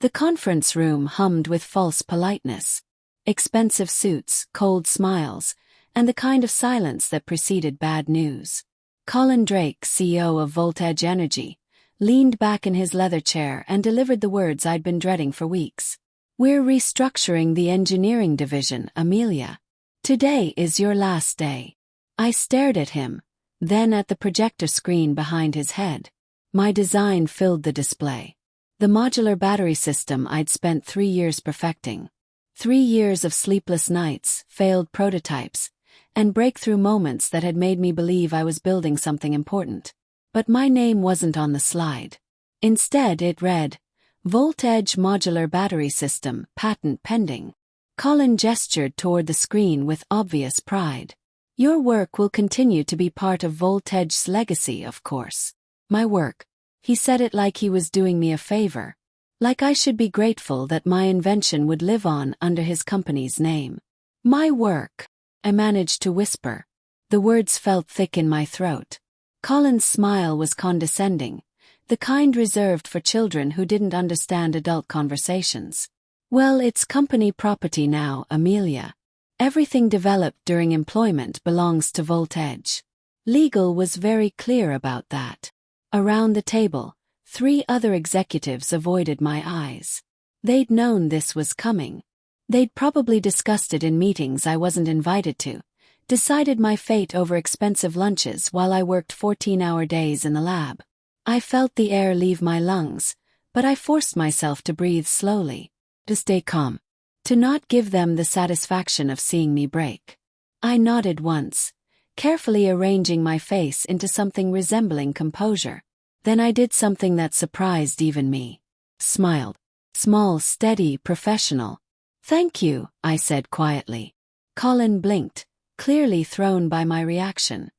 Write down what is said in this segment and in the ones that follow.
The conference room hummed with false politeness. Expensive suits, cold smiles, and the kind of silence that preceded bad news. Colin Drake, CEO of Voltage Energy, leaned back in his leather chair and delivered the words I'd been dreading for weeks. "We're restructuring the engineering division, Amelia. Today is your last day." I stared at him, then at the projector screen behind his head. My design filled the display. The modular battery system I'd spent 3 years perfecting. 3 years of sleepless nights, failed prototypes, and breakthrough moments that had made me believe I was building something important. But my name wasn't on the slide. Instead it read, Voltage Modular Battery System, Patent Pending. Colin gestured toward the screen with obvious pride. "Your work will continue to be part of Voltage's legacy, of course." My work. He said it like he was doing me a favor. Like I should be grateful that my invention would live on under his company's name. "My work," I managed to whisper. The words felt thick in my throat. Colin's smile was condescending, the kind reserved for children who didn't understand adult conversations. "Well, it's company property now, Amelia. Everything developed during employment belongs to Voltage." Legal was very clear about that. Around the table, 3 other executives avoided my eyes. They'd known this was coming. They'd probably discussed it in meetings I wasn't invited to, decided my fate over expensive lunches while I worked 14-hour days in the lab. I felt the air leave my lungs, but I forced myself to breathe slowly, to stay calm, to not give them the satisfaction of seeing me break. I nodded once, carefully arranging my face into something resembling composure. Then I did something that surprised even me. Smiled. Small, steady, professional. "Thank you," I said quietly. Colin blinked, clearly thrown by my reaction.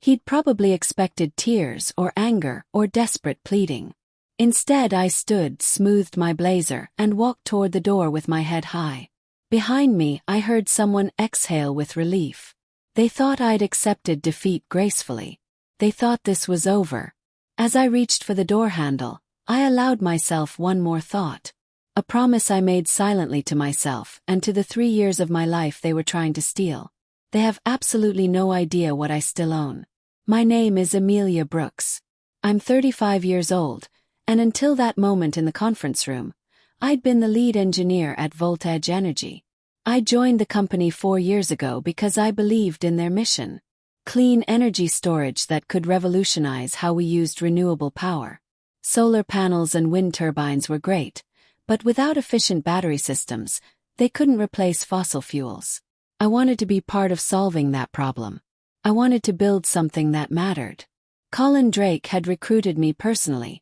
He'd probably expected tears or anger or desperate pleading. Instead I stood, smoothed my blazer, and walked toward the door with my head high. Behind me I heard someone exhale with relief. They thought I'd accepted defeat gracefully. They thought this was over. As I reached for the door handle, I allowed myself one more thought. A promise I made silently to myself and to the 3 years of my life they were trying to steal. They have absolutely no idea what I still own. My name is Amelia Brooks. I'm 35 years old, and until that moment in the conference room, I'd been the lead engineer at Voltage Energy. I joined the company 4 years ago because I believed in their mission. Clean energy storage that could revolutionize how we used renewable power. Solar panels and wind turbines were great, but without efficient battery systems, they couldn't replace fossil fuels. I wanted to be part of solving that problem. I wanted to build something that mattered. Colin Drake had recruited me personally,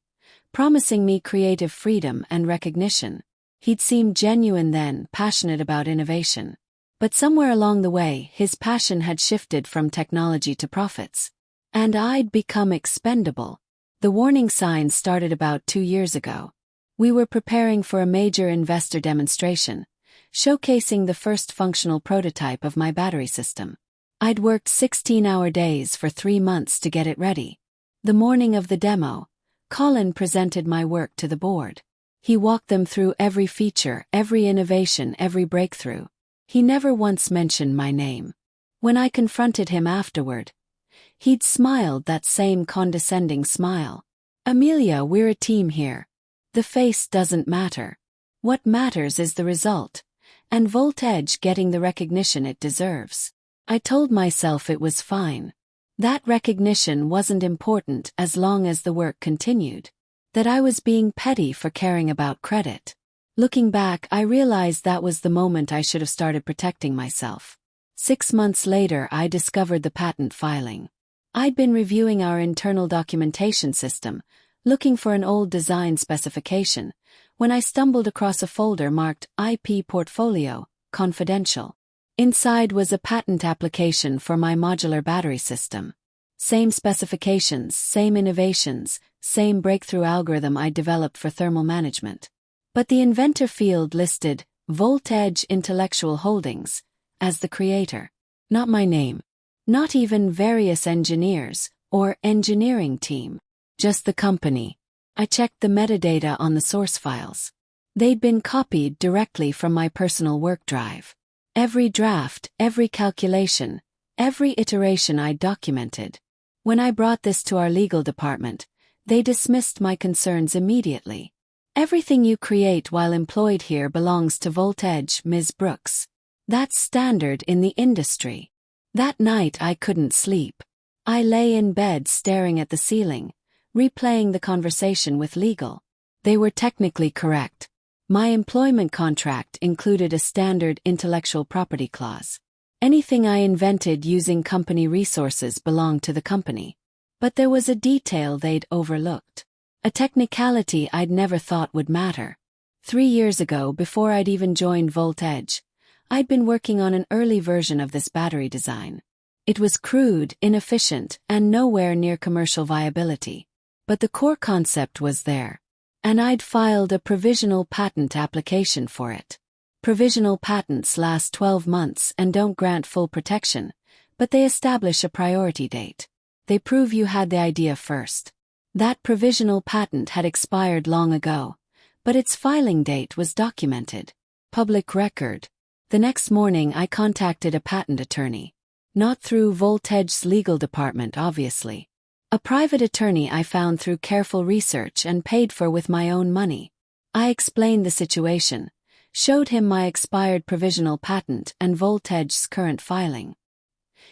promising me creative freedom and recognition. He'd seemed genuine then, passionate about innovation. But somewhere along the way, his passion had shifted from technology to profits. And I'd become expendable. The warning signs started about 2 years ago. We were preparing for a major investor demonstration, showcasing the first functional prototype of my battery system. I'd worked 16-hour days for 3 months to get it ready. The morning of the demo, Colin presented my work to the board. He walked them through every feature, every innovation, every breakthrough. He never once mentioned my name. When I confronted him afterward, he'd smiled that same condescending smile. "Amelia, we're a team here. The face doesn't matter. What matters is the result, and Voltage getting the recognition it deserves." I told myself it was fine. That recognition wasn't important as long as the work continued. That I was being petty for caring about credit. Looking back, I realized that was the moment I should have started protecting myself. 6 months later, I discovered the patent filing. I'd been reviewing our internal documentation system, looking for an old design specification, when I stumbled across a folder marked IP Portfolio, Confidential. Inside was a patent application for my modular battery system. Same specifications, same innovations, same breakthrough algorithm I developed for thermal management. But the inventor field listed Voltage Intellectual Holdings as the creator. Not my name. Not even various engineers or engineering team. Just the company. I checked the metadata on the source files. They'd been copied directly from my personal work drive. Every draft, every calculation, every iteration I documented. When I brought this to our legal department, they dismissed my concerns immediately. "Everything you create while employed here belongs to Voltage, Ms. Brooks. That's standard in the industry." That night I couldn't sleep. I lay in bed staring at the ceiling, replaying the conversation with legal. They were technically correct. My employment contract included a standard intellectual property clause. Anything I invented using company resources belonged to the company. But there was a detail they'd overlooked. A technicality I'd never thought would matter. 3 years ago, before I'd even joined Voltage, I'd been working on an early version of this battery design. It was crude, inefficient, and nowhere near commercial viability. But the core concept was there. And I'd filed a provisional patent application for it. Provisional patents last 12 months and don't grant full protection, but they establish a priority date. They prove you had the idea first. That provisional patent had expired long ago, but its filing date was documented. Public record. The next morning I contacted a patent attorney. Not through Voltage's legal department, obviously. A private attorney I found through careful research and paid for with my own money. I explained the situation, showed him my expired provisional patent and Voltage's current filing.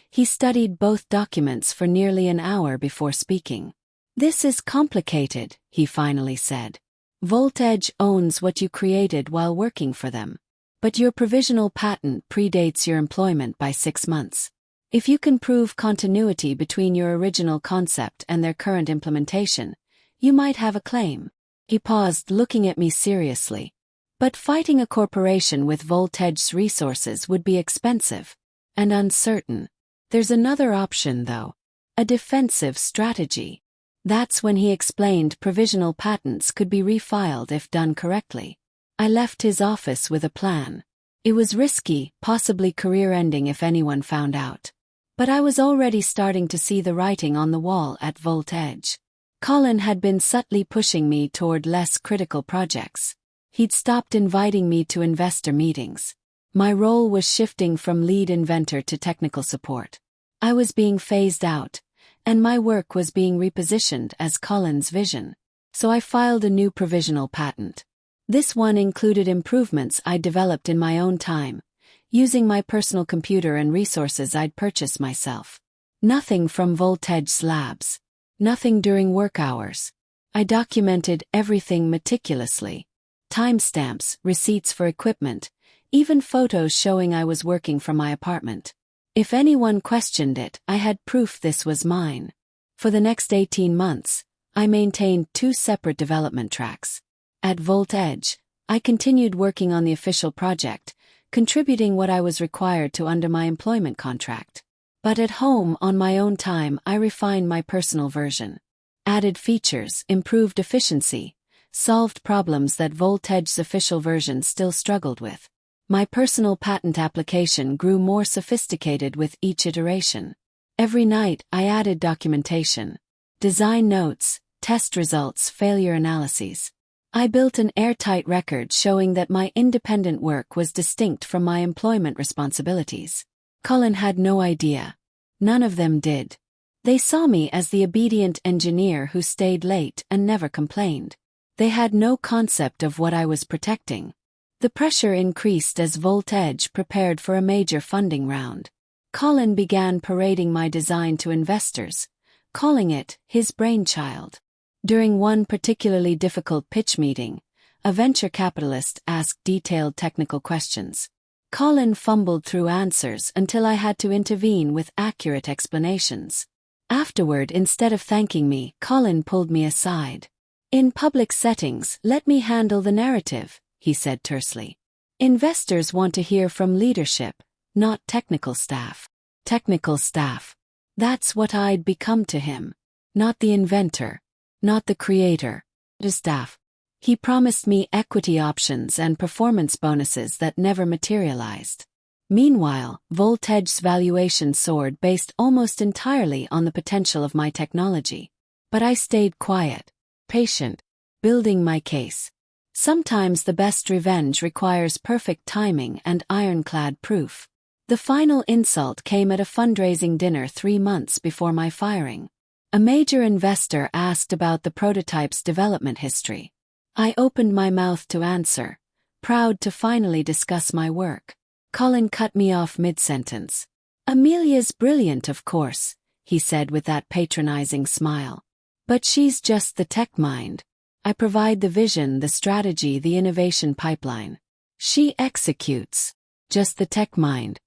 He studied both documents for nearly an hour before speaking. "This is complicated," he finally said. "Voltage owns what you created while working for them. But your provisional patent predates your employment by 6 months. If you can prove continuity between your original concept and their current implementation, you might have a claim." He paused, looking at me seriously. "But fighting a corporation with Voltage's resources would be expensive and uncertain. There's another option, though. A defensive strategy." That's when he explained provisional patents could be refiled if done correctly. I left his office with a plan. It was risky, possibly career-ending if anyone found out. But I was already starting to see the writing on the wall at Voltage. Colin had been subtly pushing me toward less critical projects. He'd stopped inviting me to investor meetings. My role was shifting from lead inventor to technical support. I was being phased out, and my work was being repositioned as Colin's vision. So I filed a new provisional patent. This one included improvements I'd developed in my own time, using my personal computer and resources I'd purchased myself. Nothing from Voltage's labs. Nothing during work hours. I documented everything meticulously. Timestamps, receipts for equipment, even photos showing I was working from my apartment. If anyone questioned it, I had proof this was mine. For the next 18 months, I maintained 2 separate development tracks. At Voltage, I continued working on the official project, contributing what I was required to under my employment contract. But at home, on my own time, I refined my personal version. Added features, improved efficiency, solved problems that Voltage's official version still struggled with. My personal patent application grew more sophisticated with each iteration. Every night, I added documentation, design notes, test results, failure analyses. I built an airtight record showing that my independent work was distinct from my employment responsibilities. Colin had no idea. None of them did. They saw me as the obedient engineer who stayed late and never complained. They had no concept of what I was protecting. The pressure increased as Voltage prepared for a major funding round. Colin began parading my design to investors, calling it his brainchild. During one particularly difficult pitch meeting, a venture capitalist asked detailed technical questions. Colin fumbled through answers until I had to intervene with accurate explanations. Afterward, instead of thanking me, Colin pulled me aside. "In public settings, let me handle the narrative," he said tersely. "Investors want to hear from leadership, not technical staff." Technical staff. That's what I'd become to him. Not the inventor. Not the creator. The staff. He promised me equity options and performance bonuses that never materialized. Meanwhile, Voltage's valuation soared based almost entirely on the potential of my technology. But I stayed quiet, patient, building my case. Sometimes the best revenge requires perfect timing and ironclad proof. The final insult came at a fundraising dinner 3 months before my firing. A major investor asked about the prototype's development history. I opened my mouth to answer, proud to finally discuss my work. Colin cut me off mid-sentence. "Amelia's brilliant, of course," he said with that patronizing smile. "But she's just the tech mind. I provide the vision, the strategy, the innovation pipeline. She executes. Just the tech mind."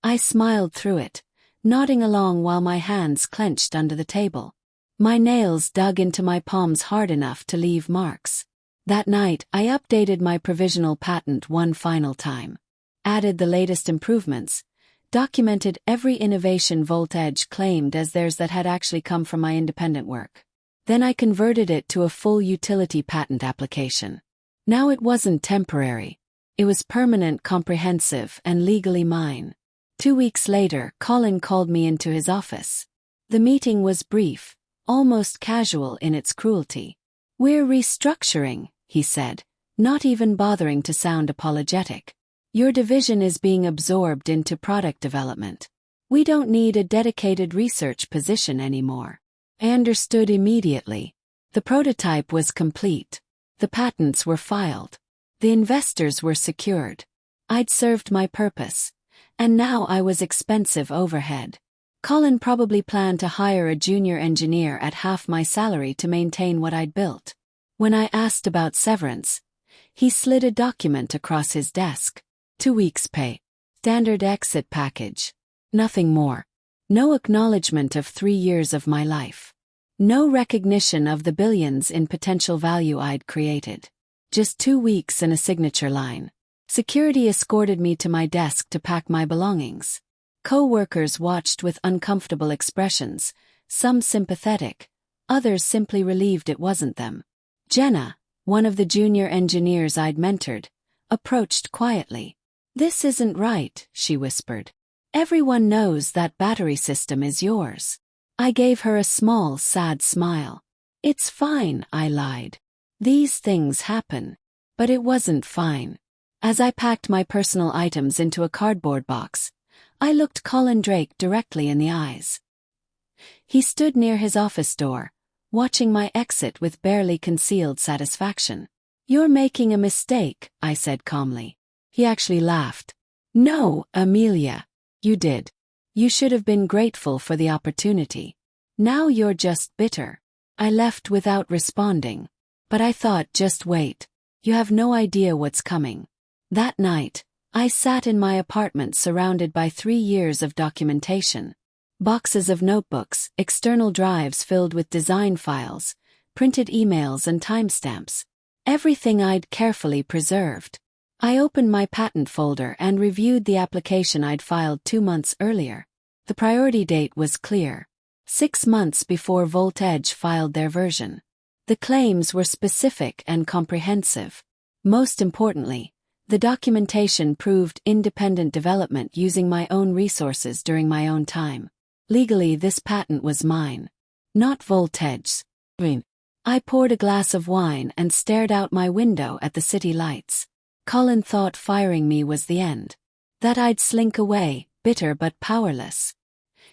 I smiled through it, nodding along while my hands clenched under the table. My nails dug into my palms hard enough to leave marks. That night, I updated my provisional patent one final time. Added the latest improvements, documented every innovation Voltage claimed as theirs that had actually come from my independent work. Then I converted it to a full utility patent application. Now it wasn't temporary. It was permanent, comprehensive, and legally mine. 2 weeks later, Colin called me into his office. The meeting was brief, almost casual in its cruelty. "We're restructuring," he said, not even bothering to sound apologetic. "Your division is being absorbed into product development. We don't need a dedicated research position anymore." I understood immediately. The prototype was complete. The patents were filed. The investors were secured. I'd served my purpose. And now I was expensive overhead. Colin probably planned to hire a junior engineer at half my salary to maintain what I'd built. When I asked about severance, he slid a document across his desk. 2 weeks' pay. Standard exit package. Nothing more. No acknowledgement of 3 years of my life. No recognition of the billions in potential value I'd created. Just 2 weeks and a signature line. Security escorted me to my desk to pack my belongings. Co-workers watched with uncomfortable expressions, some sympathetic, others simply relieved it wasn't them. Jenna, one of the junior engineers I'd mentored, approached quietly. "This isn't right," she whispered. "Everyone knows that battery system is yours." I gave her a small, sad smile. "It's fine," I lied. "These things happen." But it wasn't fine. As I packed my personal items into a cardboard box, I looked Colin Drake directly in the eyes. He stood near his office door, watching my exit with barely concealed satisfaction. "You're making a mistake," I said calmly. He actually laughed. "No, Amelia. You did. You should have been grateful for the opportunity. Now you're just bitter." I left without responding. But I thought, just wait. You have no idea what's coming. That night, I sat in my apartment surrounded by 3 years of documentation. Boxes of notebooks, external drives filled with design files, printed emails and timestamps. Everything I'd carefully preserved. I opened my patent folder and reviewed the application I'd filed 2 months earlier. The priority date was clear. 6 months before Voltage filed their version. The claims were specific and comprehensive. Most importantly, the documentation proved independent development using my own resources during my own time. Legally, this patent was mine, not Voltage's. I poured a glass of wine and stared out my window at the city lights. Colin thought firing me was the end. That I'd slink away, bitter but powerless.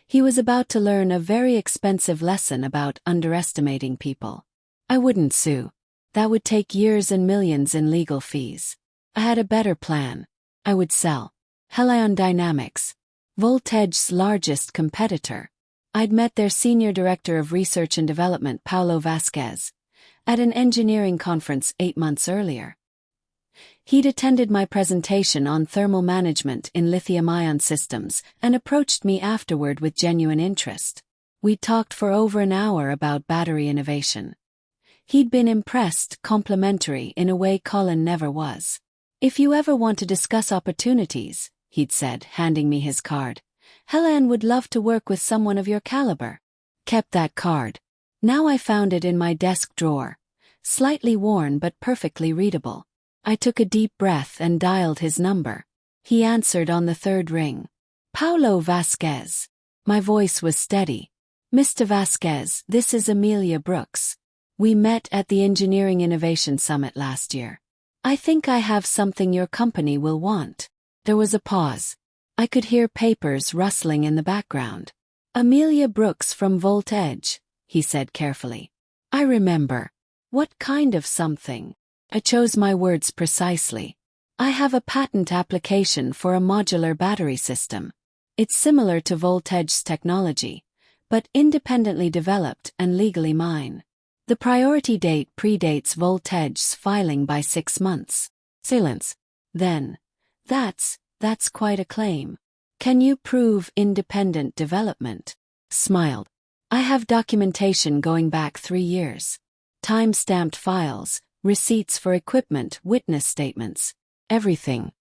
He was about to learn a very expensive lesson about underestimating people. I wouldn't sue. That would take years and millions in legal fees. I had a better plan. I would sell. Helion Dynamics, Voltage's largest competitor. I'd met their senior director of research and development, Paulo Vasquez, at an engineering conference 8 months earlier. He'd attended my presentation on thermal management in lithium-ion systems and approached me afterward with genuine interest. We talked for over an hour about battery innovation. He'd been impressed, complimentary in a way Colin never was. "If you ever want to discuss opportunities," he'd said, handing me his card, "Helen would love to work with someone of your caliber." Kept that card. Now I found it in my desk drawer, slightly worn but perfectly readable. I took a deep breath and dialed his number. He answered on the 3rd ring. "Paulo Vasquez." My voice was steady. "Mr. Vasquez, this is Amelia Brooks. We met at the Engineering Innovation Summit last year. I think I have something your company will want. There was a pause. I could hear papers rustling in the background. Amelia Brooks from Voltage, he said carefully. I remember. What kind of something? I chose my words precisely. I have a patent application for a modular battery system. It's similar to Voltage's technology, but independently developed and legally mine. The priority date predates Voltage's filing by 6 months. Silence. Then. That's quite a claim. Can you prove independent development? Smiled. I have documentation going back 3 years. Time-stamped files, receipts for equipment, witness statements. Everything.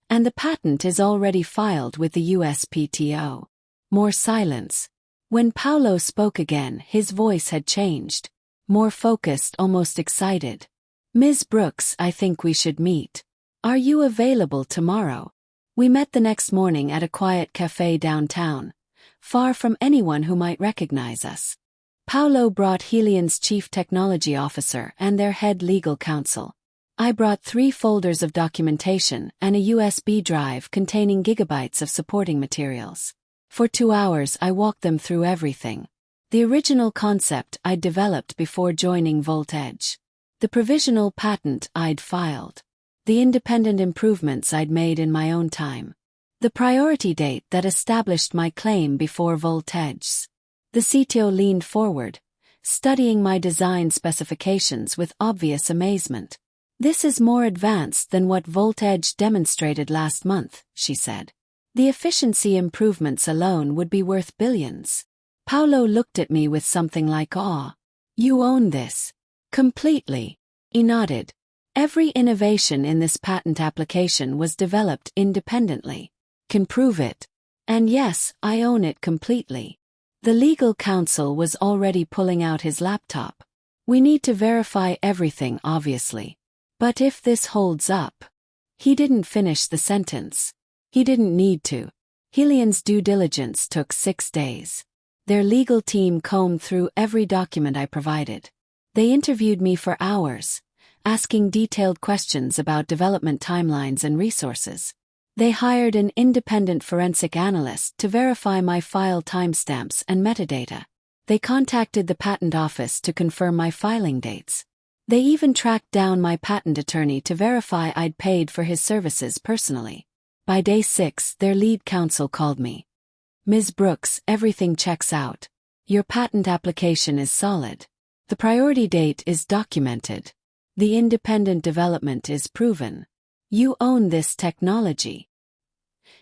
And the patent is already filed with the USPTO. More silence. When Paulo spoke again, his voice had changed. More focused, almost excited. Ms. Brooks, I think we should meet. Are you available tomorrow? We met the next morning at a quiet cafe downtown, far from anyone who might recognize us. Paulo brought Helian's chief technology officer and their head legal counsel. I brought 3 folders of documentation and a USB drive containing gigabytes of supporting materials. For 2 hours I walked them through everything. The original concept I'd developed before joining Voltage. The provisional patent I'd filed. The independent improvements I'd made in my own time. The priority date that established my claim before Voltage's. The CTO leaned forward, studying my design specifications with obvious amazement. This is more advanced than what Voltage demonstrated last month, she said. The efficiency improvements alone would be worth billions. Paulo looked at me with something like awe. You own this. Completely. He nodded. Every innovation in this patent application was developed independently. Can prove it. And yes, I own it completely. The legal counsel was already pulling out his laptop. We need to verify everything, obviously. But if this holds up. He didn't finish the sentence. He didn't need to. Helian's due diligence took 6 days. Their legal team combed through every document I provided. They interviewed me for hours, asking detailed questions about development timelines and resources. They hired an independent forensic analyst to verify my file timestamps and metadata. They contacted the patent office to confirm my filing dates. They even tracked down my patent attorney to verify I'd paid for his services personally. By day 6, their lead counsel called me. Ms. Brooks, everything checks out. Your patent application is solid. The priority date is documented. The independent development is proven. You own this technology.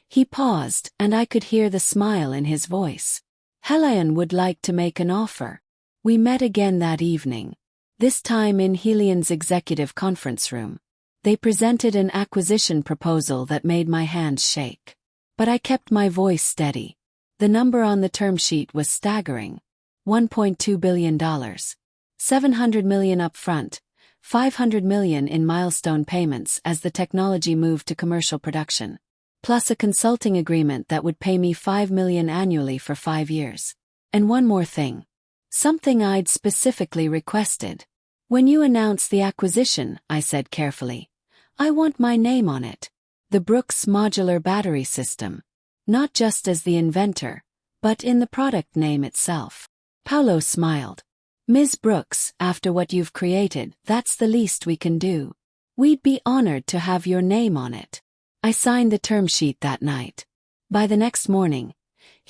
He paused, and I could hear the smile in his voice. Helian would like to make an offer. We met again that evening. This time in Helian's executive conference room. They presented an acquisition proposal that made my hands shake. But I kept my voice steady. The number on the term sheet was staggering. $1.2 billion. $700 million upfront, $500 million in milestone payments as the technology moved to commercial production. Plus a consulting agreement that would pay me $5 million annually for 5 years. And one more thing. Something I'd specifically requested. When you announce the acquisition, I said carefully, I want my name on it. The Brooks Modular Battery System. Not just as the inventor, but in the product name itself. Paulo smiled. Ms. Brooks, after what you've created, that's the least we can do. We'd be honored to have your name on it. I signed the term sheet that night. By the next morning,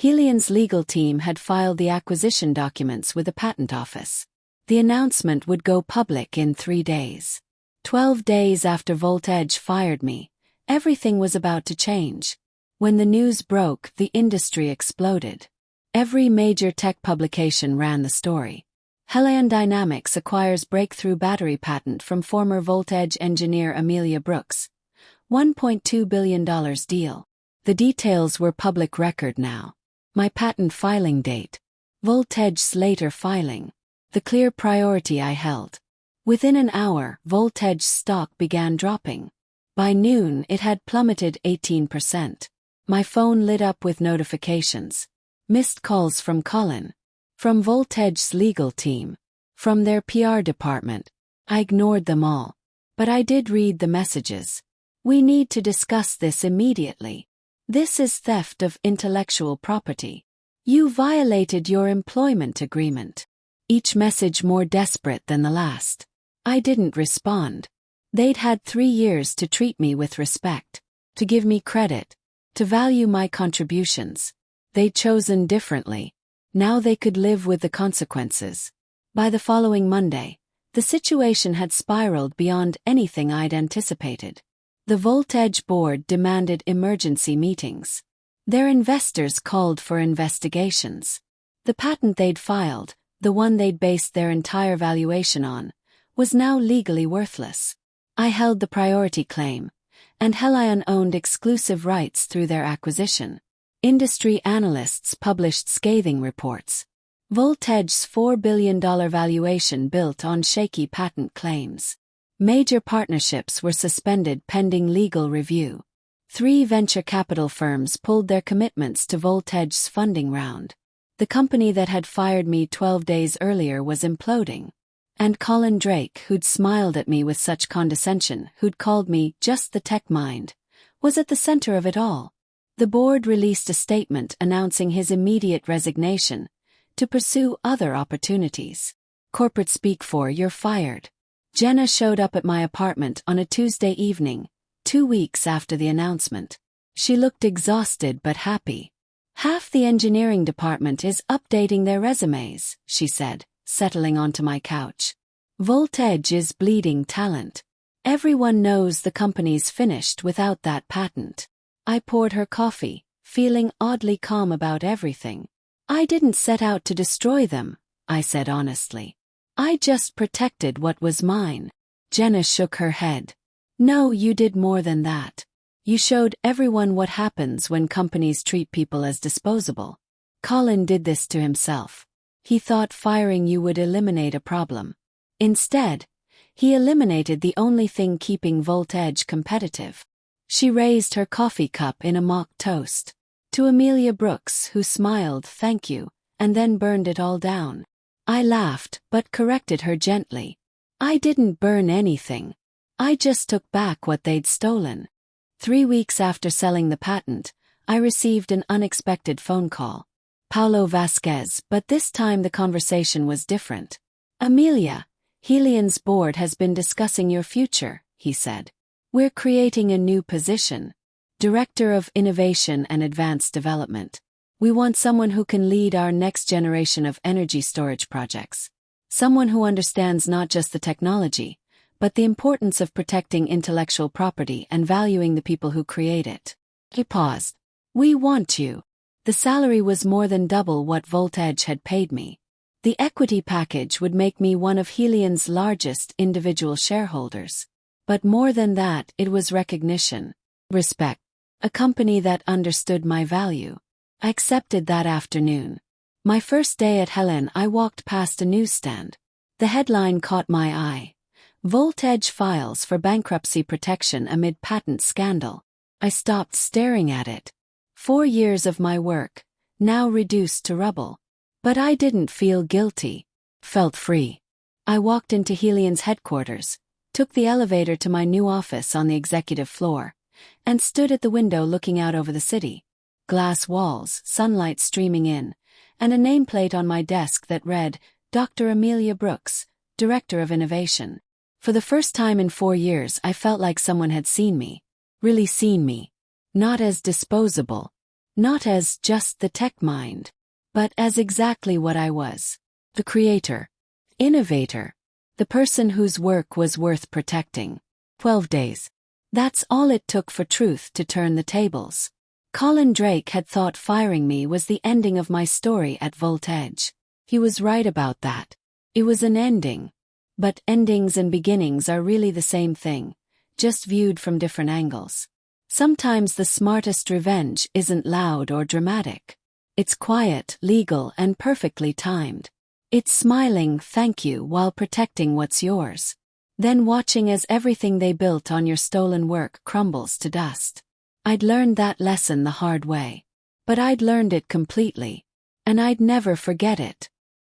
Helian's legal team had filed the acquisition documents with the patent office. The announcement would go public in 3 days. 12 days after Voltage fired me, everything was about to change. When the news broke, the industry exploded. Every major tech publication ran the story. Helian Dynamics acquires breakthrough battery patent from former Voltage engineer Amelia Brooks. $1.2 billion deal. The details were public record now. My patent filing date. Voltage's later filing. The clear priority I held. Within an hour, Voltage's stock began dropping. By noon, it had plummeted 18%. My phone lit up with notifications. Missed calls from Colin. From Voltage's legal team. From their PR department. I ignored them all. But I did read the messages. We need to discuss this immediately. This is theft of intellectual property. You violated your employment agreement. Each message more desperate than the last. I didn't respond. They'd had 3 years to treat me with respect, to give me credit, to value my contributions. They'd chosen differently. Now they could live with the consequences. By the following Monday, the situation had spiraled beyond anything I'd anticipated. The Voltage board demanded emergency meetings. Their investors called for investigations. The patent they'd filed, the one they'd based their entire valuation on, was now legally worthless. I held the priority claim, and Helion owned exclusive rights through their acquisition. Industry analysts published scathing reports. Voltage's $4 billion valuation built on shaky patent claims. Major partnerships were suspended pending legal review. 3 venture capital firms pulled their commitments to Voltage's funding round. The company that had fired me 12 days earlier was imploding. And Colin Drake, who'd smiled at me with such condescension, who'd called me just the tech mind, was at the center of it all. The board released a statement announcing his immediate resignation to pursue other opportunities. Corporate speak for "You're fired." Jenna showed up at my apartment on a Tuesday evening, 2 weeks after the announcement. She looked exhausted but happy. "Half the engineering department is updating their resumes," she said, settling onto my couch. "Voltage is bleeding talent. Everyone knows the company's finished without that patent." I poured her coffee, feeling oddly calm about everything. "I didn't set out to destroy them," I said honestly. "I just protected what was mine." Jenna shook her head. "No, you did more than that. You showed everyone what happens when companies treat people as disposable. Colin did this to himself. He thought firing you would eliminate a problem. Instead, he eliminated the only thing keeping Voltage competitive." She raised her coffee cup in a mock toast. To Amelia Brooks, who smiled "thank you," and then burned it all down. I laughed, but corrected her gently. "I didn't burn anything. I just took back what they'd stolen." 3 weeks after selling the patent, I received an unexpected phone call. Paulo Vasquez, but this time the conversation was different. "Amelia, Helion's board has been discussing your future," he said. "We're creating a new position. Director of Innovation and Advanced Development. We want someone who can lead our next generation of energy storage projects. Someone who understands not just the technology, but the importance of protecting intellectual property and valuing the people who create it." He paused. "We want you." The salary was more than double what Voltage had paid me. The equity package would make me one of Helion's largest individual shareholders. But more than that, it was recognition. Respect. A company that understood my value. I accepted that afternoon. My first day at Helion, I walked past a newsstand. The headline caught my eye. "Voltage files for bankruptcy protection amid patent scandal." I stopped staring at it. 4 years of my work, now reduced to rubble. But I didn't feel guilty. Felt free. I walked into Helion's headquarters, took the elevator to my new office on the executive floor, and stood at the window looking out over the city. Glass walls, sunlight streaming in, and a nameplate on my desk that read, "Dr. Amelia Brooks, Director of Innovation." For the first time in 4 years, I felt like someone had seen me. Really seen me. Not as disposable. Not as just the tech mind. But as exactly what I was. The creator. Innovator. The person whose work was worth protecting. 12 days. That's all it took for truth to turn the tables. Colin Drake had thought firing me was the ending of my story at Voltage. He was right about that. It was an ending. But endings and beginnings are really the same thing, just viewed from different angles. Sometimes the smartest revenge isn't loud or dramatic. It's quiet, legal, and perfectly timed. It's smiling "thank you" while protecting what's yours. Then watching as everything they built on your stolen work crumbles to dust. I'd learned that lesson the hard way. But I'd learned it completely. And I'd never forget it.